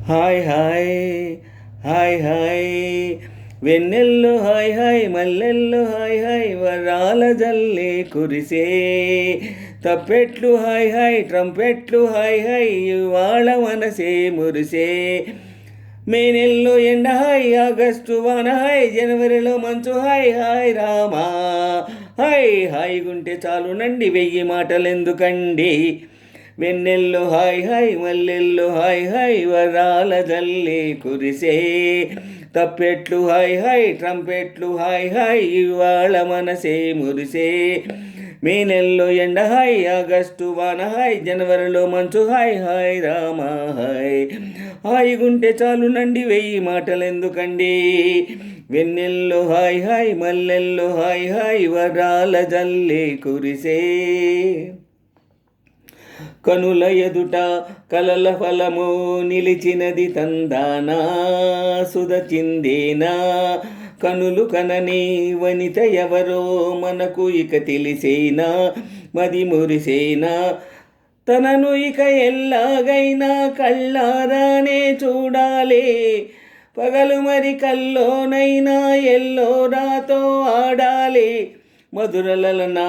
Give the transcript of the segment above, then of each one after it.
hi hi hi hi వెన్నెల్లో hi hi మల్లెల్లో hi hi వరాల జల్లే కురిసే తప్పెట్లు హాయ్ హాయ్ ట్రంపెట్లు హాయ్ హాయ్ ఇవాళ మనసే మురిసే మే నెలలో ఎండ హాయ్ ఆగస్టు వాన హాయ్ జనవరిలో మంచు హాయ్ హాయ్ రామా హాయ్ హాయిగుంటే చాలునండి 1000 మాటలెందుకండి వెన్నెల్లో హాయ్ హాయ్ మల్లెల్లో హాయ్ హాయ్ వరాల జల్లే కురిసే తప్పెట్లు హాయ్ హాయ్ ట్రంపెట్లు హాయ్ హాయ్ ఇవాళ మనసే మురిసే మే నెలలో ఎండ హాయ్ ఆగస్టు వాన హాయ్ జనవరిలో మంచు హాయ్ హాయ్ రామా హాయ్ హాయిగుంటే చాలునండి 1000 మాటలెందుకండి వెన్నెల్లో హాయ్ హాయ్ మల్లెల్లో హాయ్ హాయ్ వరాల జల్లే కురిసే కనుల ఎదుట కలల ఫలము నిలిచినది తందానా సుధచిందేనా కనులు కనని వనిత ఎవరో మనకు ఇక తెలిసేనా మది మురిసేనా తనను ఇక ఎల్లాగైనా కళ్ళారానే చూడాలి పగలు మరి కల్లోనైనా ఎల్లోరాతో ఆడాలి మధురలన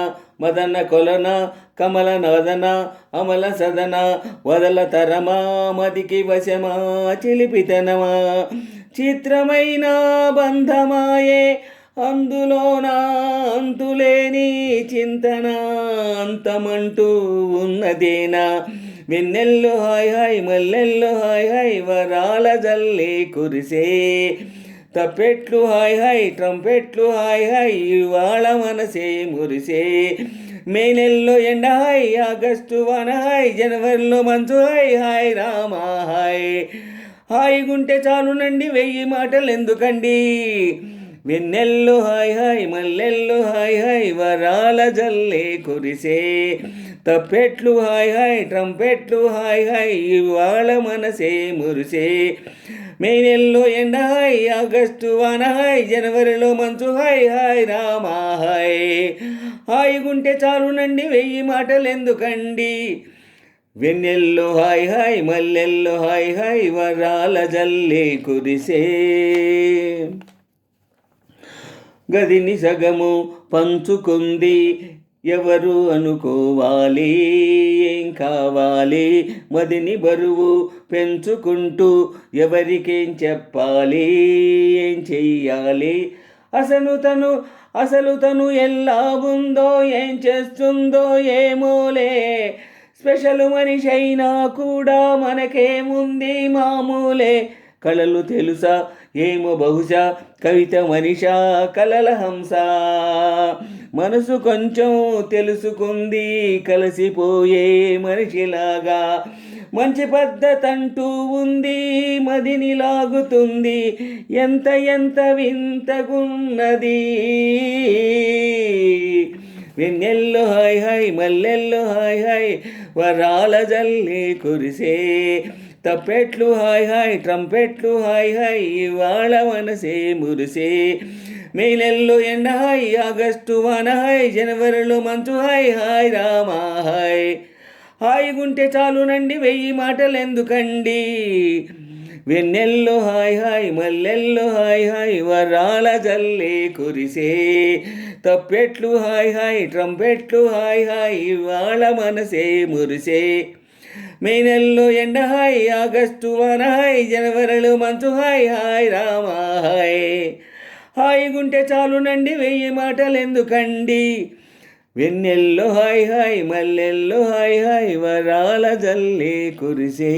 మదన కొలన కమల నదన అమల సదన వదల తరమా మదికి వశమా చిలిపితనమా చిత్రమైన బంధమాయే అందులోన అంతులేని చింతన అంతమంటూ ఉన్నదేనా వెన్నెల్లో హాయ్ హాయ్ మల్లెల్లో హాయ్ హాయ్ వరాల జల్లే కురిసే తప్పెట్లు హాయ్ హాయ్ ట్రంపెట్లు హాయ్ హాయ్ ఇవాళ మనసే మురిసే మే నెలలో ఎండ హాయ్ ఆగస్టు వాన హాయ్ జనవరిలో మంచు హాయ్ హాయ్ రామా హాయ్ హాయిగుంటే చాలునండి 1000 మాటలెందుకండి వెన్నెల్లో హాయ్ హాయ్ మల్లెల్లో హాయ్ హాయ్ వరాల జల్లే కురిసే తప్పెట్లు హాయ్ హాయ్ ట్రంపెట్లు హాయ్ హాయ్ ఇవాళ మనసే మురిసే మే నెలలో ఎండ హాయ్ ఆగస్టు వాన హాయ్ జనవరిలో మంచు హాయ్ హాయ్ రామా హాయ్ హాయిగుంటే చాలునండి 1000 మాటలెందుకండి వెన్నెల్లో హాయ్ హాయ్ మల్లెల్లో హాయ్ హాయ్ వరాల జల్లే కురిసే గదిని సగము పంచుకుంది ఎవరు అనుకోవాలి ఏం కావాలి మదిని బరువు పెంచుకుంటూ ఎవరికేం చెప్పాలి ఏం చెయ్యాలి అసలు తను ఎలా ఉందో ఏం చేస్తుందో ఏమోలే స్పెషల్ మనిషి అయినా కూడా మనకేముంది మామూలే కళలు తెలుసా ఏమో బహుశా కవిత మనిషా కలల హంస మనసు కొంచెం తెలుసుకుంది కలిసిపోయే మనిషిలాగా మంచి పద్ధతంటూ ఉంది మదిని లాగుతుంది ఎంత వింతగున్నది వెన్నెల్లో హాయ్ హాయ్ మల్లెల్లో హాయ్ హాయ్ వరాల జల్లే కురిసే తప్పెట్లు హాయ్ హాయ్ ట్రంపెట్లు హాయ్ హాయ్ ఇవాళ మనసే మురిసే మే నెలలో ఎండ హాయ్ ఆగస్టు వాన హాయ్ జనవరిలో మంచు హాయ్ హాయ్ రామా హాయ్ హాయిగుంటే చాలునండి 1000 మాటలెందుకండి వెన్నెల్లో హాయ్ హాయ్ మల్లెల్లో హాయ్ హాయ్ వరాల జల్లే కురిసే తప్పెట్లు హాయ్ హాయ్ ట్రంపెట్లు హాయ్ హాయ్ ఇవాళ మనసే మురిసే మే నెలలో ఎండ హాయ్ ఆగస్టు వాన హాయ్ జనవరిలో మంచు హాయ్ హాయ్ రామా హాయ్ హాయిగుంటే చాలునండి 1000 మాటలెందుకండి వెన్నెల్లో హాయ్ హాయ్ మల్లెల్లో హాయ్ హాయ్ వరాల జల్లే కురిసే